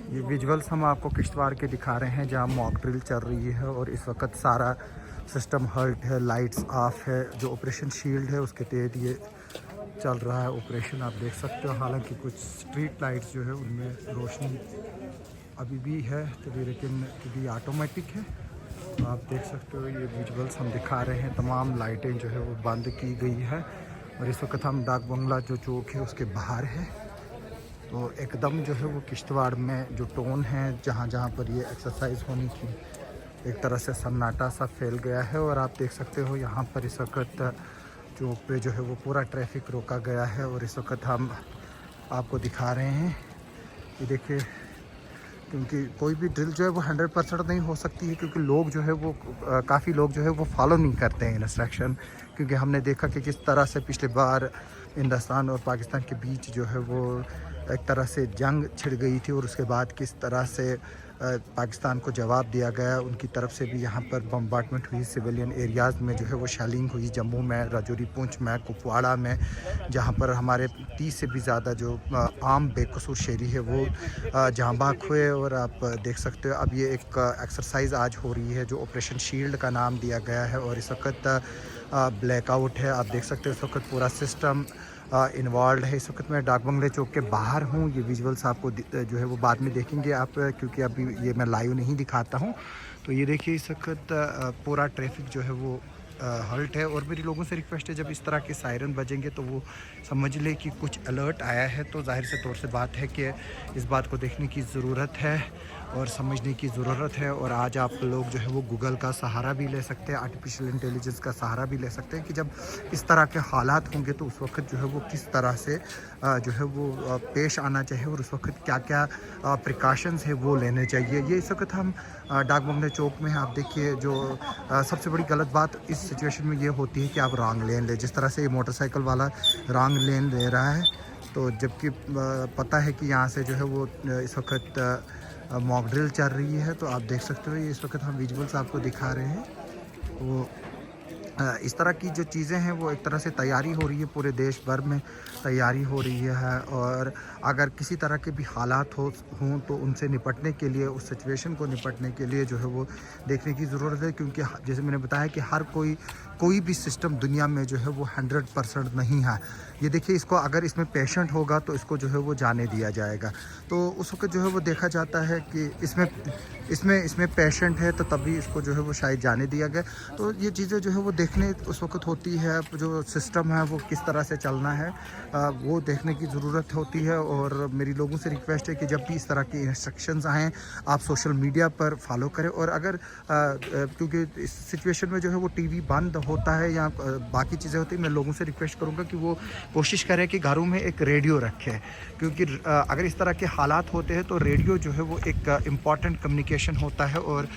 ये विजुअल्स हम आपको किश्तवाड़ के दिखा रहे हैं जहाँ मॉक ड्रिल चल रही है और इस वक्त सारा सिस्टम हल्ट है, लाइट्स ऑफ है। जो ऑपरेशन शील्ड है उसके तहत ये चल रहा है ऑपरेशन, आप देख सकते हो। हालांकि कुछ स्ट्रीट लाइट्स जो है उनमें रोशनी अभी भी है तभी, लेकिन क्योंकि ऑटोमेटिक है तो आप देख सकते हो। ये विजुअल्स हम दिखा रहे हैं, तमाम लाइटें जो है वो बंद की गई है और इस वक्त हम डाक बंगला जो चौक है उसके बाहर है। तो एकदम जो है वो किश्तवाड़ में जो टोन है, जहाँ जहाँ पर ये एक्सरसाइज होनी थी, एक तरह से सन्नाटा सा फैल गया है। और आप देख सकते हो यहाँ पर इस वक्त चौक पे जो है वो पूरा ट्रैफिक रोका गया है और इस वक्त हम आपको दिखा रहे हैं कि देखिए, क्योंकि कोई भी ड्रिल जो है वो 100% नहीं हो सकती है, क्योंकि लोग जो है वो काफ़ी लोग जो है वो फॉलो नहीं करते हैं इंस्ट्रक्शन। क्योंकि हमने देखा कि किस तरह से पिछले बार हिंदुस्तान और पाकिस्तान के बीच जो है वो एक तरह से जंग छिड़ गई थी और उसके बाद किस तरह से पाकिस्तान को जवाब दिया गया। उनकी तरफ से भी यहाँ पर बम्बार्टमेंट हुई, सिविलियन एरियाज़ में जो है वो शेलिंग हुई, जम्मू में, राजौरी, पुंछ में, कुपवाड़ा में, जहाँ पर हमारे 30 से भी ज़्यादा जो आम बेकसूर शहरी है वो जहाँ बाग हुए। और आप देख सकते हो अब ये एक एक्सरसाइज आज हो रही है जो ऑपरेशन शील्ड का नाम दिया गया है और इस वक्त ब्लैकआउट है। आप देख सकते हो इस वक्त पूरा सिस्टम इन्वॉल्व है। इस वक्त मैं डाक बंगले चौक के बाहर हूँ। ये विजुअल्स आपको जो है वो बाद में देखेंगे आप, क्योंकि अभी ये मैं लाइव नहीं दिखाता हूँ। तो ये देखिए इस वक्त पूरा ट्रैफिक जो है वो हल्ट है। और मेरी लोगों से रिक्वेस्ट है, जब इस तरह के सायरन बजेंगे तो वो समझ ले कि कुछ अलर्ट आया है। तो जाहिर से तौर से बात है कि इस बात को देखने की ज़रूरत है और समझने की ज़रूरत है। और आज आप लोग जो है वो गूगल का सहारा भी ले सकते हैं, आर्टिफिशियल इंटेलिजेंस का सहारा भी ले सकते हैं कि जब इस तरह के हालात होंगे तो उस वक्त जो है वो किस तरह से जो है वो पेश आना चाहिए और उस वक्त क्या क्या प्रिकॉशंस है वो लेने चाहिए। ये इस वक्त हम डाक बंगले चौक में हैं। आप देखिए जो सबसे बड़ी गलत बात इस सिचुएशन में ये होती है कि आप रॉन्ग लेन ले, जिस तरह से ये मोटरसाइकिल वाला रॉन्ग लेन ले रहा है। तो जबकि पता है कि यहाँ से जो है वो इस वक्त मॉक ड्रिल चल रही है। तो आप देख सकते हो ये इस वक्त हम विजुअल्स आपको दिखा रहे हैं। वो इस तरह की जो चीज़ें हैं वो एक तरह से तैयारी हो रही है, पूरे देश भर में तैयारी हो रही है। और अगर किसी तरह के भी हालात हों तो उनसे निपटने के लिए, उस सिचुएशन को निपटने के लिए जो है वो देखने की ज़रूरत है। क्योंकि जैसे मैंने बताया कि हर कोई भी सिस्टम दुनिया में जो है वो 100% नहीं है। ये देखिए, इसको अगर इसमें पेशेंट होगा तो इसको जो है वो जाने दिया जाएगा। तो उस वक्त जो है वो देखा जाता है कि इसमें पेशेंट है तो तभी इसको जो है वो शायद जाने दिया गया। तो ये चीज़ें जो है वो देखने उस वक्त होती है, जो सिस्टम है वो किस तरह से चलना है वो देखने की ज़रूरत होती है। और मेरी लोगों से रिक्वेस्ट है कि जब भी इस तरह के इंस्ट्रक्शंस आएँ आप सोशल मीडिया पर फॉलो करें। और अगर क्योंकि इस सिचुएशन में जो है वो टीवी बंद होता है या बाकी चीज़ें होती हैं, मैं लोगों से रिक्वेस्ट करूँगा कि वो कोशिश करें कि घरों में एक रेडियो रखें। क्योंकि अगर इस तरह के हालात होते हैं तो रेडियो जो है वो एक इम्पॉर्टेंट कम्युनिकेशन होता है और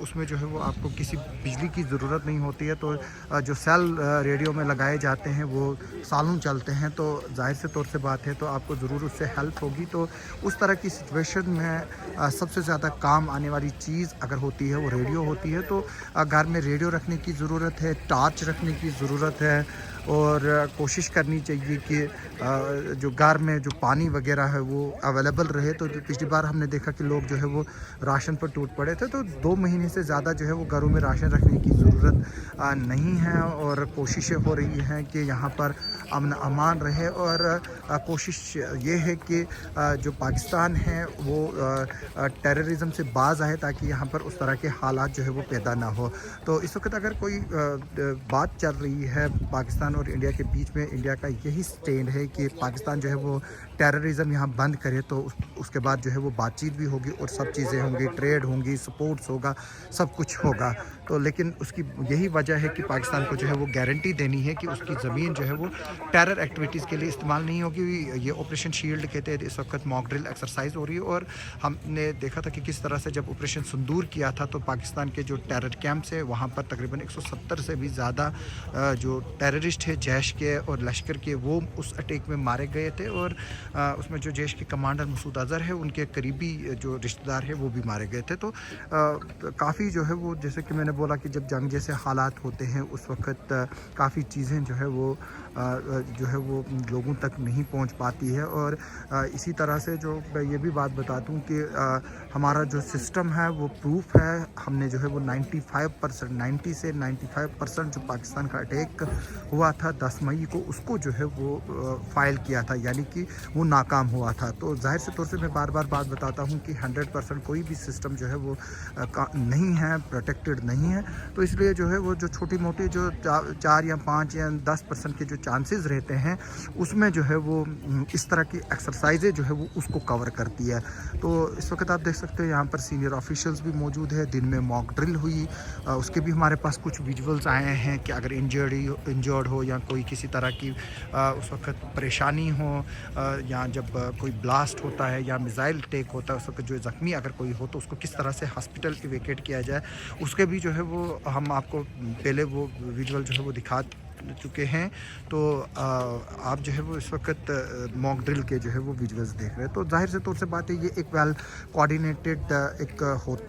उसमें जो है वो आपको किसी बिजली की ज़रूरत नहीं होती है। तो जो सेल रेडियो में लगाए जाते हैं वो सालों चलते हैं। तो जाहिर से तौर से बात है तो आपको ज़रूर उससे हेल्प होगी। तो उस तरह की सिचुएशन में सबसे ज़्यादा काम आने वाली चीज़ अगर होती है वो रेडियो होती है। तो घर में रेडियो रखने की ज़रूरत है, टॉर्च रखने की ज़रूरत है और कोशिश करनी चाहिए कि जो घर में जो पानी वगैरह है वो अवेलेबल रहे। तो पिछली बार हमने देखा कि लोग जो है वो राशन पर टूट पड़े थे। तो 2 महीने से ज़्यादा जो है वो घरों में राशन रखने की ज़रूरत नहीं है और कोशिशें हो रही हैं कि यहाँ पर अमन अमान रहे। और कोशिश ये है कि जो पाकिस्तान है वो टेररिज्म से बाज आए ताकि यहाँ पर उस तरह के हालात जो है वो पैदा ना हो। तो इस वक्त अगर कोई बात चल रही है पाकिस्तान और इंडिया के बीच में, इंडिया का यही स्टैंड है कि पाकिस्तान जो है वो टेररिज्म यहाँ बंद करे। तो उसके बाद जो है वो बातचीत भी होगी और सब चीज़ें होंगी, ट्रेड होंगी, सपोर्ट्स होगा, सब कुछ होगा। तो लेकिन उसकी यही वजह है कि पाकिस्तान को जो है वो गारंटी देनी है कि उसकी ज़मीन जो है वो टेरर एक्टिविटीज़ के लिए इस्तेमाल नहीं होगी। ये ऑपरेशन शील्ड के तहत इस वक्त मॉक ड्रिल एक्सरसाइज हो रही है। और हमने देखा था कि किस तरह से जब ऑपरेशन सिंदूर किया था तो पाकिस्तान के जो टेरर कैंप्स है वहाँ पर तकरीबन 170 से भी ज़्यादा जो टेररिस्ट है जैश के और लश्कर के वो उस अटैक में मारे गए थे। और उसमें जो जैश के कमांडर मसूद अज़हर है उनके करीबी जो रिश्तेदार है वो भी मारे गए थे। तो काफ़ी जो है वो, जैसे कि मैंने बोला कि जब जंग जैसे हालात होते हैं उस वक़्त काफ़ी चीज़ें जो है वो जो है वो लोगों तक नहीं पहुंच पाती है। और इसी तरह से जो मैं ये भी बात बता दूं कि हमारा जो सिस्टम है वो प्रूफ है। हमने जो है वो 95% 90 से 95% जो पाकिस्तान का अटैक हुआ था 10 मई को, उसको जो है वो फाइल किया था, यानी कि वो नाकाम हुआ था। तो जाहिर से तौर से मैं बार बार बात बताता हूँ कि 100% कोई भी सिस्टम जो है वो नहीं है, प्रोटेक्टेड नहीं है। तो इसलिए जो है वो जो छोटी मोटी जो 4 या 5 या 10% के जो चांसेस रहते हैं उसमें जो है वो इस तरह की एक्सरसाइजें जो है वो उसको कवर करती है। तो इस वक्त आप देख सकते हो यहाँ पर सीनियर ऑफिशियल्स भी मौजूद है। दिन में मॉक ड्रिल हुई, उसके भी हमारे पास कुछ विजुअल्स आए हैं कि अगर इंजर्ड हो या कोई किसी तरह की उस वक्त परेशानी हो, या जब कोई ब्लास्ट होता है या मिसाइल टेक होता है उस वक्त जो ज़ख्मी अगर कोई हो तो उसको किस तरह से हॉस्पिटल इवेकेट किया जाए, उसके भी जो है वो हम आपको पहले वो विजुअल जो है वो दिखा चुके हैं। तो आप जो है वो इस वक्त मॉक ड्रिल के जो है वो विजुअल्स देख रहे हैं। तो जाहिर से तौर से बात है, ये एक वेल कोऑर्डिनेटेड एक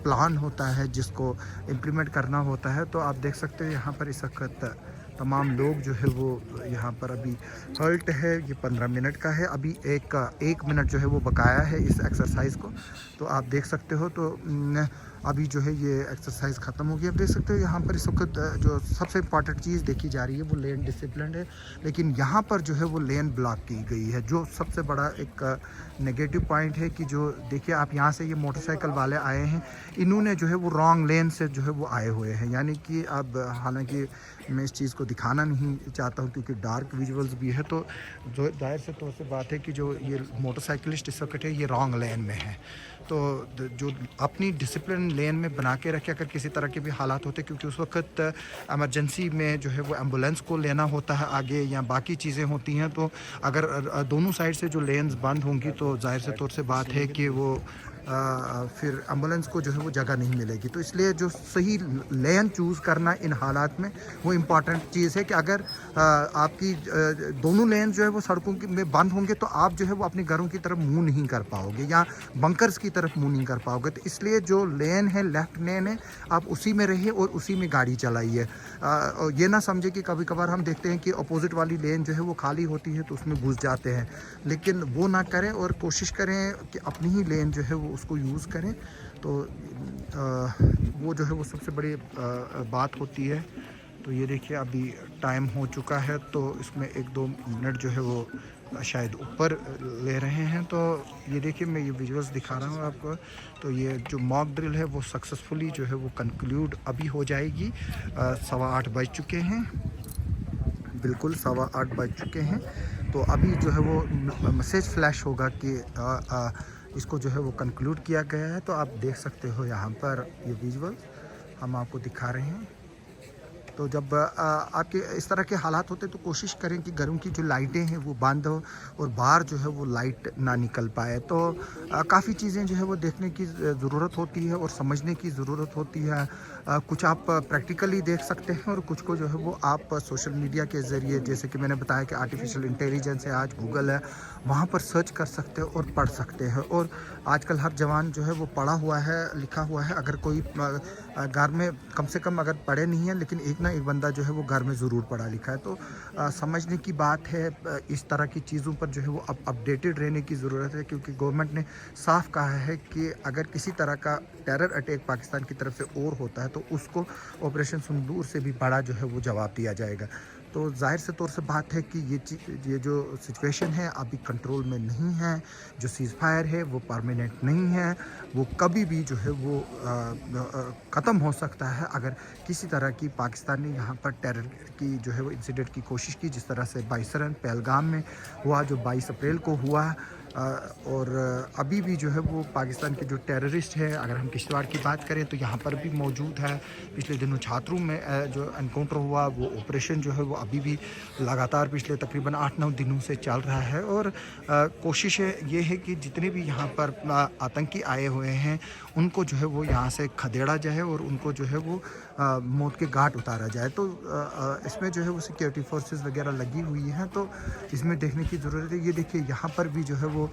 प्लान होता है जिसको इम्प्लीमेंट करना होता है। तो आप देख सकते हो यहाँ पर इस वक्त तमाम लोग जो है वो यहाँ पर अभी हल्ट है, ये 15 मिनट का है। अभी एक मिनट जो है वो बकाया है इस एक्सरसाइज को। तो आप देख सकते हो, तो अभी जो है ये एक्सरसाइज ख़त्म हो गई। आप देख सकते हो यहाँ पर इस वक्त जो सबसे इम्पॉर्टेंट चीज़ देखी जा रही है वो लेन डिसिप्लिन है, लेकिन यहाँ पर जो है वो लेन ब्लॉक की गई है। जो सबसे बड़ा एक नेगेटिव पॉइंट है कि जो देखिए आप यहाँ से ये मोटरसाइकिल वाले आए हैं, इन्होंने जो है वो रॉन्ग लेन से जो है वो आए हुए हैं। यानी कि अब हालांकि मैं इस चीज़ को दिखाना नहीं चाहता हूँ क्योंकि डार्क विजुअल्स भी है, तो जो जाहिर से तौर से बात है कि जो ये मोटरसाइकिलिस्ट इस वक्त है ये रॉन्ग लेन में है। तो जो अपनी डिसिप्लिन लेन में बना के रखे अगर किसी तरह के भी हालात होते, क्योंकि उस वक्त एमरजेंसी में जो है वो एम्बुलेंस को लेना होता है आगे या बाकी चीज़ें होती हैं, तो अगर दोनों साइड से जो लेन्स बंद होंगी तो जाहिर से तौर से बात है कि वो फिर एम्बुलेंस को जो है वो जगह नहीं मिलेगी। तो इसलिए जो सही लेन चूज़ करना इन हालात में वो इम्पॉर्टेंट चीज़ है कि अगर आपकी दोनों लेन जो है वो सड़कों में बंद होंगे तो आप जो है वो अपने घरों की तरफ मुंह नहीं कर पाओगे या बंकर्स की तरफ मुंह नहीं कर पाओगे। तो इसलिए जो लेन है, लेफ्ट लेन है, आप उसी में रहिए और उसी में गाड़ी चलाइए। ये ना समझे कि कभी कभार हम देखते हैं कि अपोजिट वाली लेन जो है वो खाली होती है तो उसमें घुस जाते हैं, लेकिन वो ना करें और कोशिश करें कि अपनी ही लेन जो है वो उसको यूज़ करें। तो वो जो है वो सबसे बड़ी बात होती है। तो ये देखिए अभी टाइम हो चुका है, तो इसमें 1-2 मिनट जो है वो शायद ऊपर ले रहे हैं। तो ये देखिए मैं ये विजुअल्स दिखा रहा हूँ आपको। तो ये जो मॉक ड्रिल है वो सक्सेसफुली जो है वो कंक्लूड अभी हो जाएगी। 8:15 बज चुके हैं, बिल्कुल 8:15 बज चुके हैं। तो अभी जो है वो मैसेज फ्लैश होगा कि इसको जो है वो कंक्लूड किया गया है। तो आप देख सकते हो यहाँ पर ये विजुअल्स हम आपको दिखा रहे हैं। तो जब आपके इस तरह के हालात होते तो कोशिश करें कि घरों की जो लाइटें हैं वो बंद हो और बाहर जो है वो लाइट ना निकल पाए। तो काफ़ी चीज़ें जो है वो देखने की ज़रूरत होती है और समझने की ज़रूरत होती है। कुछ आप प्रैक्टिकली देख सकते हैं और कुछ को जो है वो आप सोशल मीडिया के ज़रिए, जैसे कि मैंने बताया कि आर्टिफिशियल इंटेलिजेंस है, आज गूगल है, वहाँ पर सर्च कर सकते हो और पढ़ सकते हैं। और आजकल हर जवान जो है वो पढ़ा हुआ है, लिखा हुआ है। अगर कोई घर में कम से कम अगर पढ़े नहीं है लेकिन एक ना एक बंदा जो है वो घर में ज़रूर पढ़ा लिखा है। तो समझने की बात है। इस तरह की चीज़ों पर जो है वो अपडेटेड रहने की ज़रूरत है, क्योंकि गवर्नमेंट ने साफ कहा है कि अगर किसी तरह का टेरर अटैक पाकिस्तान की तरफ से और होता है तो उसको ऑपरेशन सिंदूर से भी बड़ा जो है वो जवाब दिया जाएगा। तो जाहिर से तौर से बात है कि ये जो सिचुएशन है अभी कंट्रोल में नहीं है। जो सीज़ फायर है वो परमानेंट नहीं है, वो कभी भी जो है वो ख़त्म हो सकता है अगर किसी तरह की पाकिस्तान ने यहाँ पर टेरर की जो है वो इंसिडेंट की कोशिश की, जिस तरह से बाइसरन पहलगाम में हुआ, जो 22 अप्रैल को हुआ। और अभी भी जो है वो पाकिस्तान के जो टेररिस्ट है, अगर हम किश्तवाड़ की बात करें तो यहाँ पर भी मौजूद है। पिछले दिनों छात्रों में जो एनकाउंटर हुआ वो ऑपरेशन जो है वो अभी भी लगातार पिछले तकरीबन 8-9 दिनों से चल रहा है। और कोशिश ये है कि जितने भी यहाँ पर आतंकी आए हुए हैं उनको जो है वो यहाँ से खदेड़ा जाए और उनको जो है वो मौत के घाट उतारा जाए। तो इसमें जो है वो सिक्योरिटी फोर्सेस वगैरह लगी हुई हैं, तो इसमें देखने की ज़रूरत है। ये देखिए यहाँ पर भी जो है वो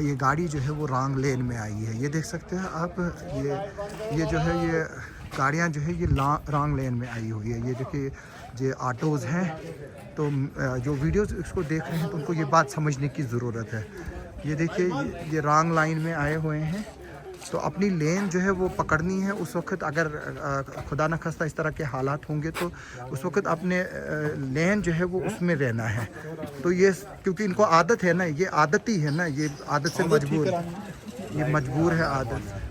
ये गाड़ी जो है वो रॉन्ग लेन में आई है, ये देख सकते हैं आप। ये जो है ये गाड़ियाँ जो है ये रॉन्ग लेन में आई हुई है। ये देखिए ये ऑटोज़ हैं, तो जो वीडियोस इसको देख रहे हैं तो उनको ये बात समझने की ज़रूरत है। ये देखिए ये रॉन्ग लाइन में आए हुए हैं, तो अपनी लेन जो है वो पकड़नी है। उस वक्त अगर खुदा न खास्ता इस तरह के हालात होंगे तो उस वक्त अपने लेन जो है वो उसमें रहना है। तो ये क्योंकि इनको आदत है ना, ये आदती है ना, ये आदत से मजबूर, ये मजबूर है आदत से।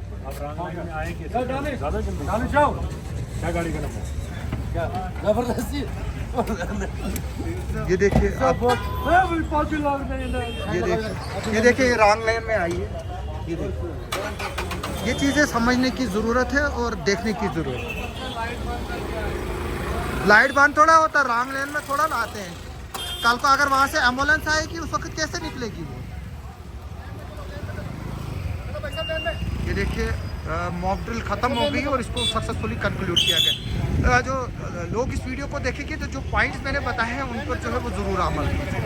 ये देखिए आप, ये देखिए रॉन्ग लाइन में आई है। ये देखिए, ये चीज़ें समझने की ज़रूरत है और देखने की ज़रूरत है। लाइट बंद थोड़ा होता, रॉन्ग लेन में थोड़ा लाते हैं। कल को अगर वहाँ से एम्बुलेंस आएगी उस वक्त कैसे निकलेगी वो। ये देखिए मॉक ड्रिल ख़त्म हो गई और इसको सक्सेसफुली कंक्लूड किया गया। जो लोग इस वीडियो को देखेंगे तो जो पॉइंट्स मैंने बताए हैं उन पर जो है वो ज़रूर अमल कीजिए।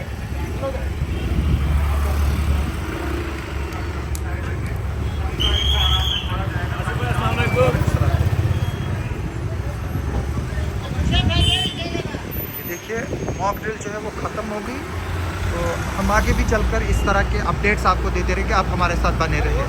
देखिए मॉक ड्रिल जो है वो ख़त्म हो गई, तो हम आगे भी चलकर इस तरह के अपडेट्स आपको देते रहेंगे। आप हमारे साथ बने रहिए।